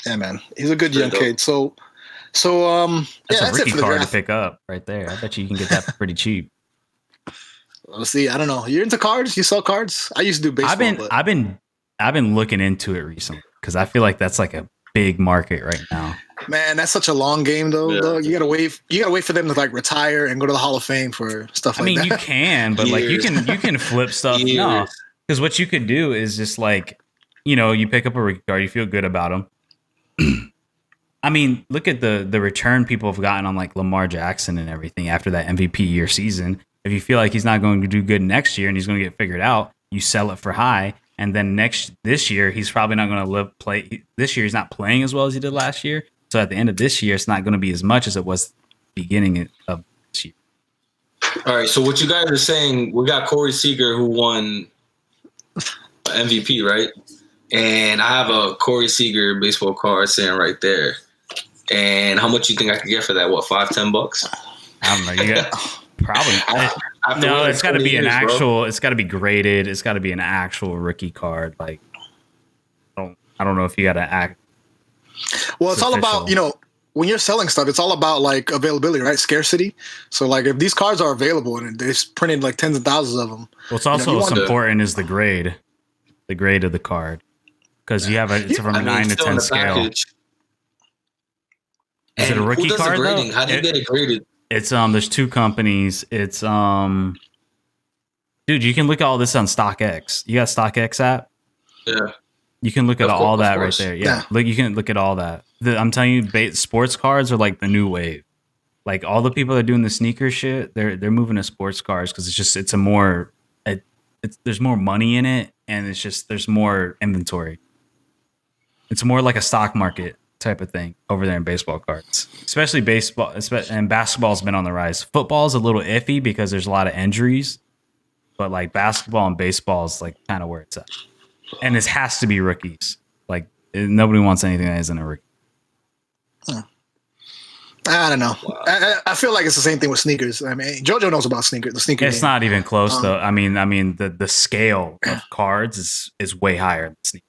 Yeah, man, he's a good young kid. So that's yeah, a that's it rookie for the card to draft. pick up right there. I bet you can get that for pretty cheap. Let's see. I don't know. You're into cards? You sell cards? I used to do baseball, but I've been looking into it recently because I feel like that's like a big market right now. man, that's such a long game, though. Yeah. Though you gotta wait. You gotta wait for them to like retire and go to the Hall of Fame for stuff I like mean, that. you can, but like you can flip stuff. No, because what you could do is just like, you pick up a rookie card, you feel good about them. I mean, look at the return people have gotten on like Lamar Jackson and everything after that MVP year season. If you feel like he's not going to do good next year and he's going to get figured out, you sell it for high. And then this year, he's probably not going to play. This year, he's not playing as well as he did last year. So at the end of this year, it's not going to be as much as it was beginning of this year. All right. So what you guys are saying, we got Corey Seager who won MVP, right? And I have a Corey Seager baseball card sitting right there. And how much you think I could get for that? What, $5-10? I don't know. You got probably. No, it's got to be an actual. Bro. It's got to be graded. It's got to be an actual rookie card. Like, I don't know if you got to act. Well, it's all about, when you're selling stuff, it's all about like availability, right? Scarcity. So like if these cards are available and they've printed like tens of thousands of them. Well, it's also what's important is the grade of the card, because you have it's from a 9 to 10 scale. Package. Is it a rookie card though? How do you get it graded? It's there's two companies. It's dude, you can look at all this on StockX. You got StockX app? Yeah. You can look at all that right there. Yeah. Look, you can look at all that. I'm telling you, sports cards are like the new wave. Like all the people that are doing the sneaker shit, they're moving to sports cards because there's more money in it, and there's more inventory. It's more like a stock market type of thing over there in baseball cards, especially baseball, and basketball's been on the rise. Football's a little iffy because there's a lot of injuries, but like basketball and baseball is like kind of where it's at, and it has to be rookies. Like nobody wants anything that isn't a rookie. I don't know. Wow. I feel like it's the same thing with sneakers. I mean, JoJo knows about the sneaker. It's game. Not even close though. I mean, the scale of cards is way higher than sneakers.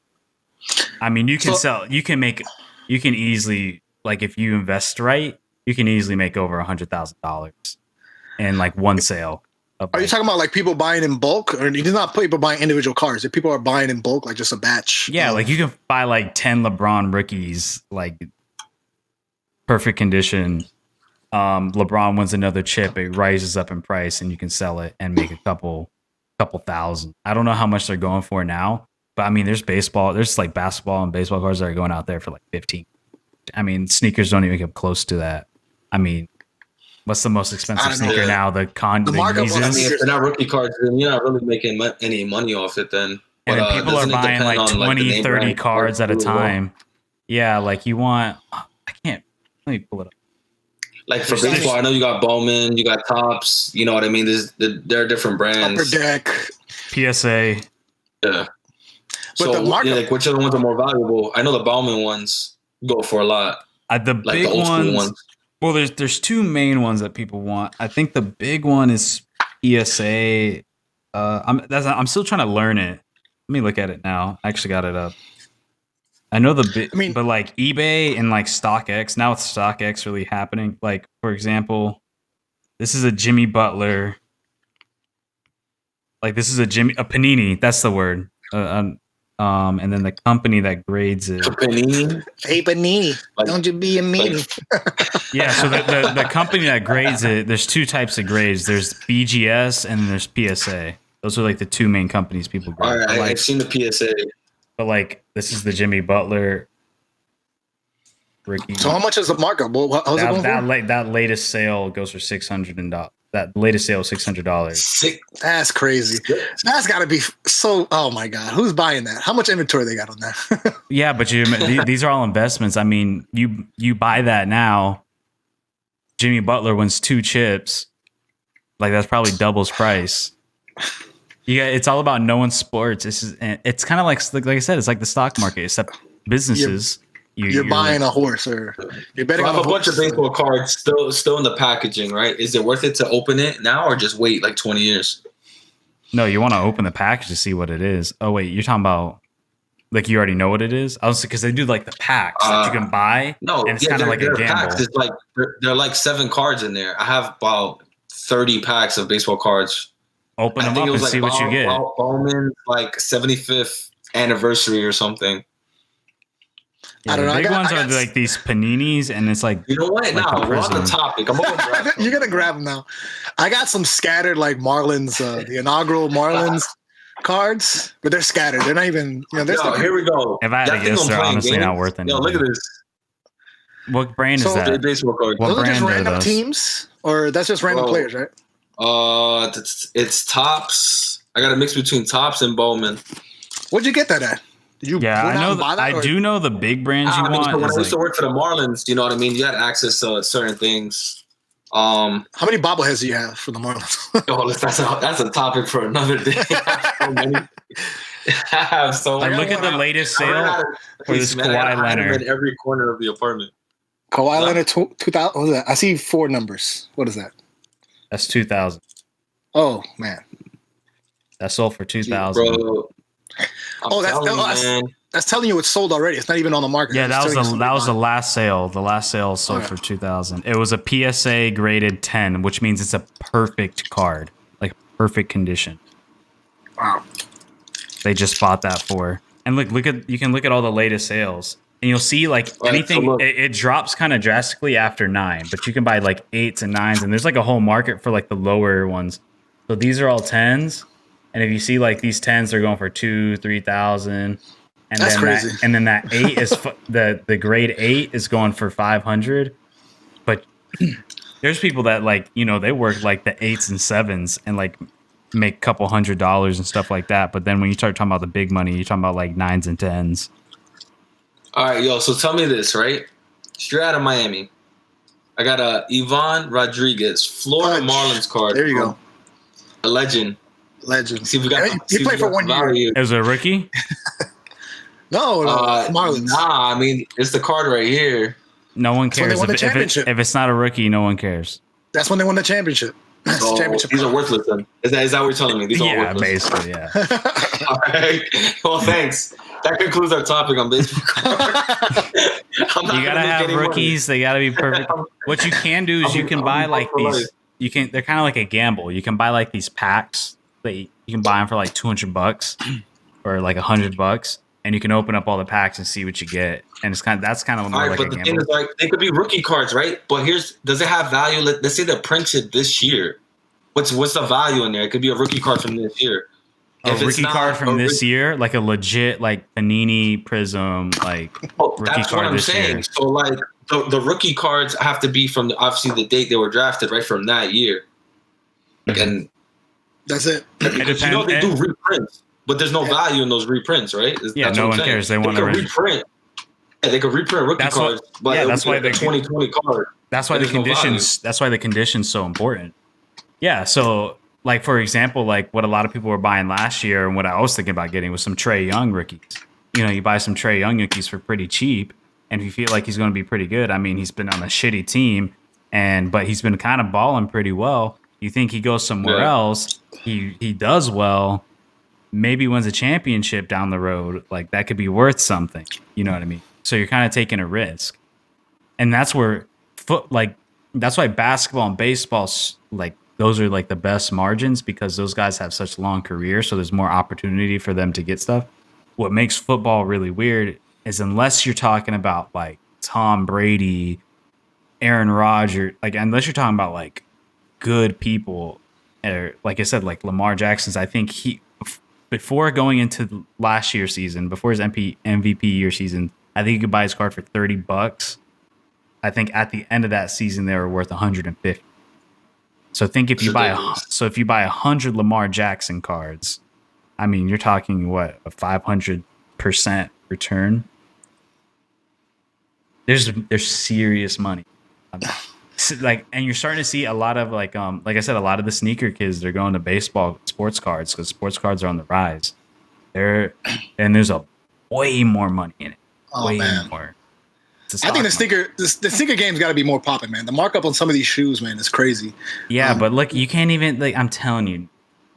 I mean, you can easily, like, if you invest right, you can easily make over $100,000 in like one sale. Are you talking about like people buying in bulk, or you do not people buying individual cards? If people are buying in bulk, like just a batch. Yeah, like you can buy like 10 LeBron rookies, like perfect condition. LeBron wins another chip, it rises up in price, and you can sell it and make a couple thousand. I don't know how much they're going for now. But I mean, there's like basketball and baseball cards that are going out there for like 15. I mean, sneakers don't even get close to that. I mean, what's the most expensive sneaker now? The markup. I mean, if they're not rookie cards, then you're not really making any money off it then. And then people are buying like 20, 30 cards at a time. Yeah, like you want... I can't... Let me pull it up. Like for baseball, I know you got Bowman, you got Topps, you know what I mean? There are different brands. Upper Deck. PSA. Yeah. But so, like, which other ones are more valuable? I know the Bauman ones go for a lot. The big ones. Well, there's two main ones that people want. I think the big one is PSA. I'm still trying to learn it. Let me look at it now. I actually got it up. I know but like eBay and like StockX. Now with StockX really happening, like for example, this is a Jimmy Butler. Like this is a Panini. That's the word. And then the company that grades it. Panini? Hey, Panini, don't you be a meanie. Yeah, so the company that grades it, there's two types of grades. There's BGS and there's PSA. Those are like the two main companies people grade. All right, like, I've seen the PSA. But like, this is the Jimmy Butler. Ricky. So how much is the markup? How's it going for? That latest sale goes for $600. That latest sale is $600. That's crazy. That's got to be so. Oh my god, who's buying that? How much inventory they got on that? Yeah, but these are all investments. I mean, you buy that now. Jimmy Butler wins 2 chips. Like that's probably doubles price. Yeah, it's all about knowing sports. It's kind of like I said, it's like the stock market, except businesses. You're buying a horse, or you're betting on a bunch of baseball cards still in the packaging, right? Is it worth it to open it now or just wait like 20 years? No, you want to open the package to see what it is. Oh wait, you're talking about Like you already know what it is? Also, because they do like the packs that you can buy. No, and it's kind of like a gamble. Packs. It's like they're like 7 cards in there. I have about 30 packs of baseball cards. Open them up and see what you get. Bowman, like 75th anniversary or something. Yeah, I don't know. The big ones are like these paninis, and it's like, you know what? Now we're on the topic. You're gonna grab them now. I got some scattered like Marlins, the inaugural Marlins cards, but they're scattered. They're not even. Here we go. If I had to guess, they're honestly not worth anything. Yo, look at this. What brand is that? Baseball card. Those are just random teams, or that's just random players, right? It's Topps. I got a mix between Topps and Bowman. Where'd you get that at? I know. I do know the big brands you want. When I used to work for the Marlins, you know what I mean. You had access to certain things. How many bobbleheads do you have for the Marlins? That's a topic for another day. I have so many. Look at the latest sale for this Kawhi Leonard. In every corner of the apartment. Kawhi Leonard 2000. What is that? I see 4 numbers. What is that? That's 2000. Oh man, that sold for 2000. Bro. That's telling you it's sold already. It's not even on the market. Yeah, that was the last sale. The last sale sold for 2000. It was a PSA graded 10, which means it's a perfect card, like perfect condition. Wow. They just bought that for. And you can look at all the latest sales, and you'll see like anything. It drops kind of drastically after 9, but you can buy like 8s and 9s, and there's like a whole market for like the lower ones. So these are all 10s. And if you see like these 10s, they're going for 2,000-3,000, and that's crazy. Then that 8 is the grade 8 is going for 500. But there's people that like they work like the 8s and 7s and like make a couple $100 and stuff like that. But then when you start talking about the big money, you're talking about like 9s and 10s. All right, yo. So tell me this, right? Straight out of Miami, I got a Ivan Rodriguez Florida Marlins card. There you go, a legend. See, he played for 1 year. As a rookie? No, Marlins. Nah, I mean it's the card right here. No one cares if it's not a rookie. No one cares. That's when they won the championship. So these are worthless. Then is that what you're telling me? These are worthless. Basically, yeah. All right. Well, thanks. That concludes our topic on baseball cards. You gotta have rookies. They gotta be perfect. What you can do is you can buy like these. They're kind of like a gamble. You can buy like these packs. You can buy them for like $200 or like $100, and you can open up all the packs and see what you get. And that's kind of more like a gamble. But the thing is, like, they could be rookie cards, right? But does it have value? Let's say they're printed this year. What's the value in there? It could be a rookie card from this year. A rookie card from this year, like a legit like Panini Prism, like rookie that's card what I'm this saying. year. So like the rookie cards have to be from obviously the date they were drafted, right, from that year. And that's it. Because they do reprints, but there's no value in those reprints, right? That's no one cares. They want to reprint. Yeah, they could reprint rookie cards, but that's why the 2020 card. That's why the conditions. That's why the condition's so important. Yeah. So, like for example, like what a lot of people were buying last year, and what I was thinking about getting was some Trae Young rookies. You buy some Trae Young rookies for pretty cheap, and if you feel like he's going to be pretty good, I mean, he's been on a shitty team, but he's been kind of balling pretty well. You think he goes somewhere else, he does well, maybe wins a championship down the road, like that could be worth something. You know what I mean? So you're kind of taking a risk. And that's where that's why basketball and baseball, like those are like the best margins because those guys have such long careers. So there's more opportunity for them to get stuff. What makes football really weird is unless you're talking about like Tom Brady, Aaron Rodgers, like unless you're talking about like good people, or like I said, like Lamar Jackson's. I think he, before going into last year's season, before his MVP year season, I think you could buy his card for $30. I think at the end of that season, they were worth 150. So think if you buy 100 Lamar Jackson cards, I mean, you're talking what, a 500% return. There's serious money. Like, and you're starting to see a lot of like I said, a lot of the sneaker kids, they're going to baseball sports cards because sports cards are on the rise. And there's a way more money in it. Way more. I think the sneaker game's got to be more popping, man. The markup on some of these shoes, man, is crazy. Yeah, but look, you can't even like. I'm telling you,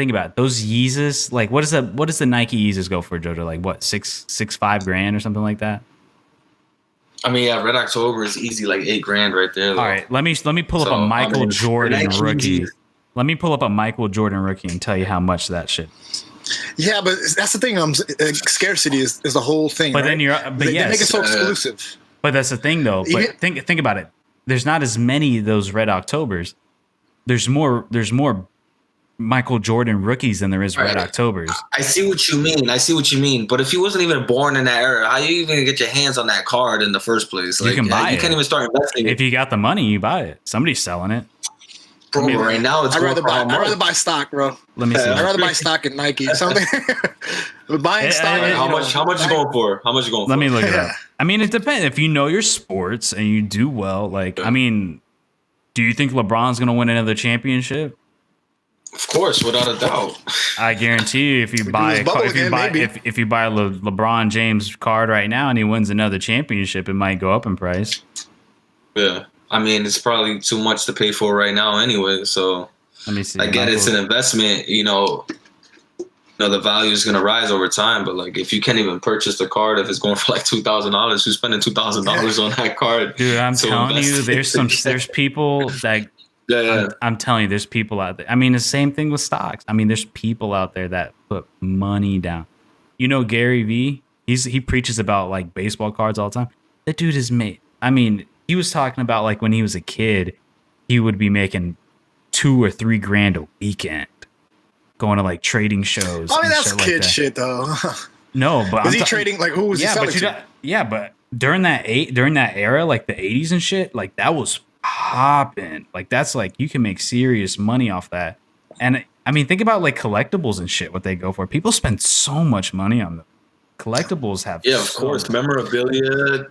think about it. Those Yeezys, like what does the Nike Yeezys go for, Jojo? Like what, 5 grand or something like that? I mean, yeah, Red October is easy, like $8,000 right there. Though. All right, let me pull up a Michael Jordan rookie. Let me pull up a Michael Jordan rookie and tell you how much that shit is. Yeah, but that's the thing. Scarcity is the whole thing. But right? then they make it so exclusive. But that's the thing, though. But think about it. There's not as many of those Red Octobers. There's more Michael Jordan rookies than there is Red Octobers. I see what you mean. But if he wasn't even born in that era, how you even get your hands on that card in the first place? Like, you can buy it. You can't even start investing. If you got the money, you buy it. Somebody's selling it. Bro, right now it's I'd rather buy stock, bro. Let me see. I'd rather buy stock at Nike. Something. Buying stock. How much you going for? Let me look it up. I mean, it depends. If you know your sports and you do well, like, I mean, do you think LeBron's going to win another championship? Of course, without a doubt. I guarantee you, if you buy a LeBron James card right now and he wins another championship, it might go up in price. Yeah. I mean, it's probably too much to pay for right now anyway. So let me see. I get it's an investment, the value is going to rise over time. But like, if you can't even purchase the card, if it's going for like $2,000, who's spending $2,000 on that card? Dude, I'm telling you, there's people that, I'm telling you, there's people out there. I mean, the same thing with stocks. I mean, there's people out there that put money down. Gary Vee, he preaches about like baseball cards all the time. That dude is made. I mean, he was talking about like when he was a kid, he would be making $2,000 or $3,000 a weekend, going to like trading shows. I mean, that's kid like shit though. No, but is he trading like who was he selling to? Yeah, but during that era, like the 80s and shit, like that was popping. Like that's like you can make serious money off that. And I mean, think about like collectibles and shit. What they go for. People spend so much money on them. Collectibles have of course, memorabilia.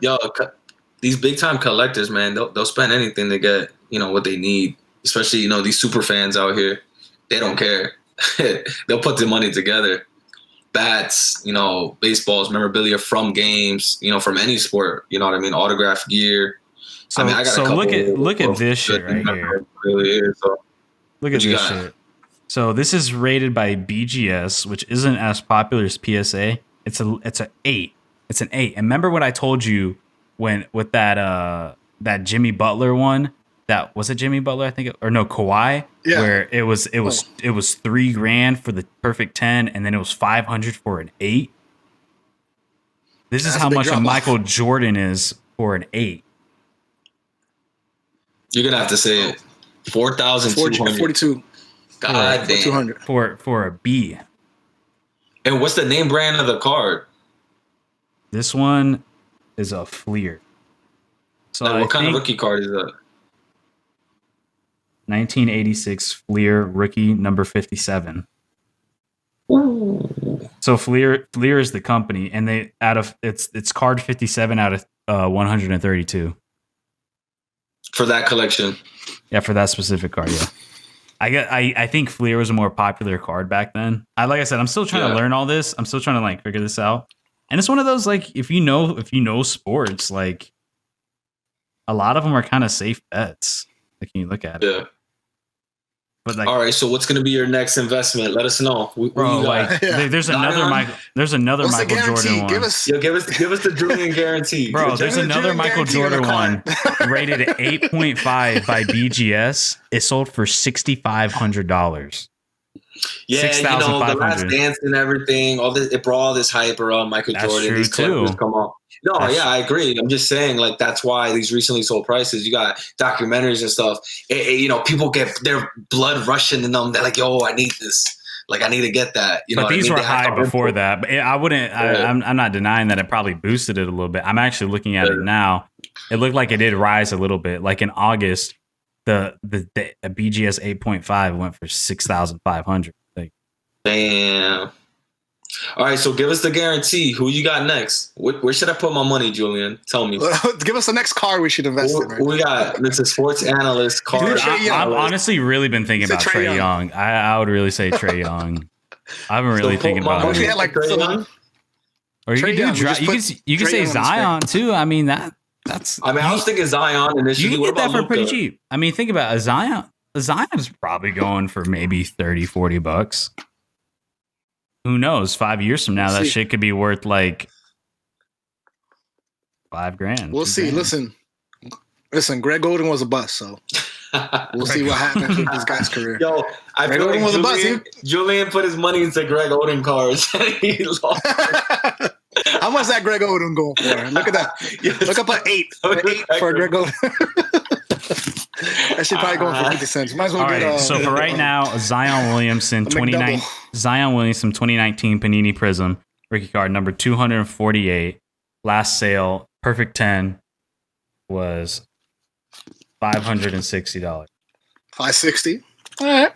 These big time collectors, man, they'll spend anything to get, what they need. Especially, these super fans out here. They don't care. They'll put the money together. Bats, baseballs, memorabilia from games, from any sport. You know what I mean? Autographed gear. So, I got look at this shit right here. Look at this shit. So this is rated by BGS, which isn't as popular as PSA. It's an 8. It's an 8. And remember what I told you with that Jimmy Butler one? That was it Jimmy Butler, I think, Kawhi, where it was $3,000 for the perfect 10, and then it was $500 for an 8. This is how much a Michael Jordan is for an 8. You're gonna have to say it. 4,242. God damn. 200 for a B. And what's the name brand of the card? This one is a Fleer. So what kind of rookie card is that? 1986 Fleer rookie number 57. Ooh. So Fleer is the company, and they it's card 57 out of 132 for that collection. Yeah, for that specific card. Yeah, I think Fleer was a more popular card back then. Like I said, I'm still trying to learn all this. I'm still trying to like figure this out, and it's one of those like if you know sports, like a lot of them are kind of safe bets. Like when you look at it. Yeah. But like, all right, so what's going to be your next investment? Let us know. There's another Michael Jordan one. Give us the Julian guarantee. Bro, there's another Michael Jordan one rated at 8.5 by BGS. It sold for $6,500. Yeah, the Last Dance and everything. It brought all this hype around Michael Jordan. True these too. Come on. No, I agree. I'm just saying, like, that's why these recently sold prices. You got documentaries and stuff. People get their blood rushing in them. They're like, "Yo, I need this. Like, I need to get that." But these were high before that. But I wouldn't. I'm not denying that it probably boosted it a little bit. I'm actually looking at it now. It looked like it did rise a little bit. Like in August, the BGS 8.5 went for $6,500. Like, damn. All right, so give us the guarantee. Who you got next? Where should I put my money, Julian? Tell me. Give us the next card we should invest in. Right? Who we got? Mr. Sports Analyst. Dude, I've honestly really been thinking about Trae Young. I would really say Trae Young. I've been really thinking about it. Like Trae Young? Or you can say Zion too. I mean that's. I was thinking Zion initially. You can get that for pretty cheap. I mean, think about it. Zion. Zion's probably going for maybe 30, 40 bucks. Who knows? 5 years from now, that shit could be worth like $5,000. We'll see. $2,000. Listen. Greg Oden was a bust, so we'll see what happens with this guy's career. Yo, I Greg feel Oden like was a bust. Julian put his money into Greg Oden cards. He lost. How much is that Greg Oden going for? Look at that. Look up an 8. An 8 for Greg Oden. That should probably go for 50 cents. Might as well get. So for right now, Zion Williamson 2019 Panini Prism rookie card number 248. Last sale, perfect 10 was $560. $560. All right.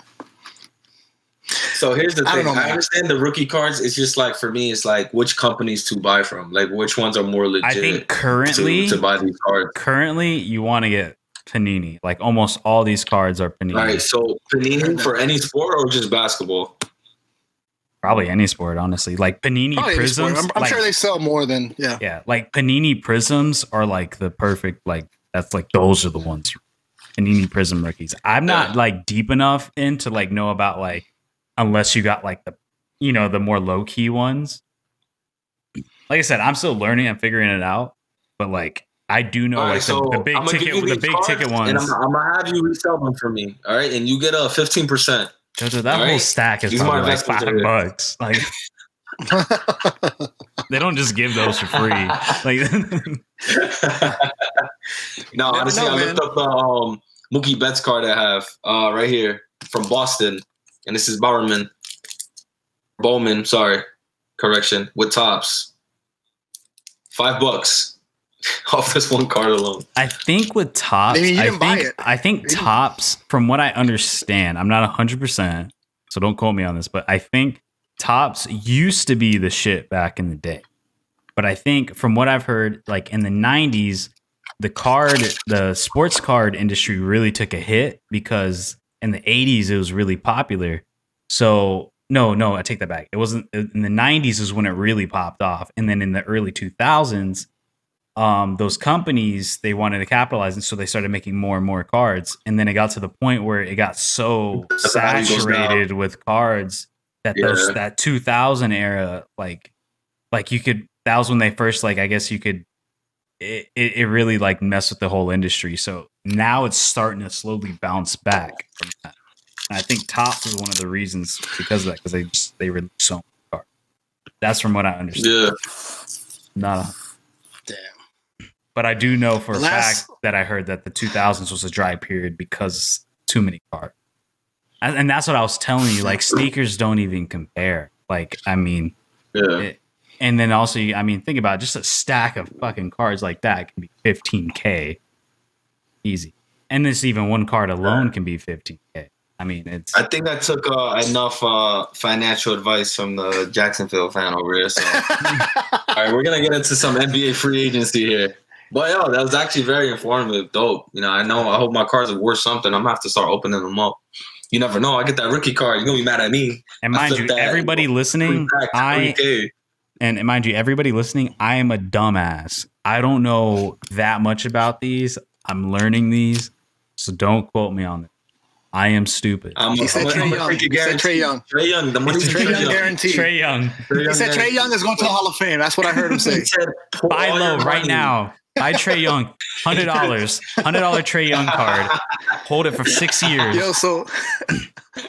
So here's the thing. I understand the rookie cards. It's just like, for me, it's like which companies to buy from. Like which ones are more legit. I think currently to buy these cards. Currently, you want to get Panini. Like almost all these cards are Panini. All right. So Panini for any sport or just basketball? Probably any sport, honestly. Like Panini Prisms. I'm sure they sell more than Yeah, like Panini Prisms are like the perfect. Like that's like those are the ones. Panini Prism rookies. I'm not like deep enough into like know about like. Unless you got like the, the more low key ones. Like I said, I'm still learning and figuring it out. But like I do know like the big ticket ones. And I'm gonna have you resell them for me. All right, and you get a 15%. That whole stack is probably like $5. Like they don't just give those for free. Like no, honestly, I looked up the Mookie Betts card I have right here from Boston. And this is Bowman, correction, with tops. $5 off this one card alone. I think with tops, I think tops, from what I understand, I'm not 100%, so don't quote me on this, but I think tops used to be the shit back in the day. But I think from what I've heard, like in the 90s, the sports card industry really took a hit because in the 80s, it was really popular. So, no, I take that back. It wasn't in the 90s is when it really popped off. And then in the early 2000s, those companies, they wanted to capitalize. And so they started making more and more cards. And then it got to the point where it got so saturated with cards that that 2000 era, like you could, that was when they first, like, I guess you could, it really like messed with the whole industry. So now it's starting to slowly bounce back from that. And I think Topps is one of the reasons because of that, because they release so many cards. That's from what I understand. Yeah. Damn. But I do know for a fact that I heard that the 2000s was a dry period because too many cards. And that's what I was telling you. Like sneakers don't even compare. Like, I mean, and then also, I mean, think about it, just a stack of fucking cards like that can be $15K easy. And this even one card alone can be $15K. I mean, I think I took enough financial advice from the Jacksonville fan over here. So, all right, we're gonna get into some NBA free agency here. But yo, that was actually very informative, dope. I hope my cards are worth something. I'm gonna have to start opening them up. You never know. I get that rookie card, you're gonna be mad at me. And mind you, everybody listening, everybody listening, I am a dumbass. I don't know that much about these. I'm learning these, so don't quote me on this. I am stupid. He said Trae Young. Trae Young. The money's Trae Young guaranteed. Trae Young. He said Trae Young is going to the Hall of Fame. That's what I heard him say. Buy low right now. Buy Trae Young. $100. $100 Trae Young card. Hold it for 6 years. Yo, so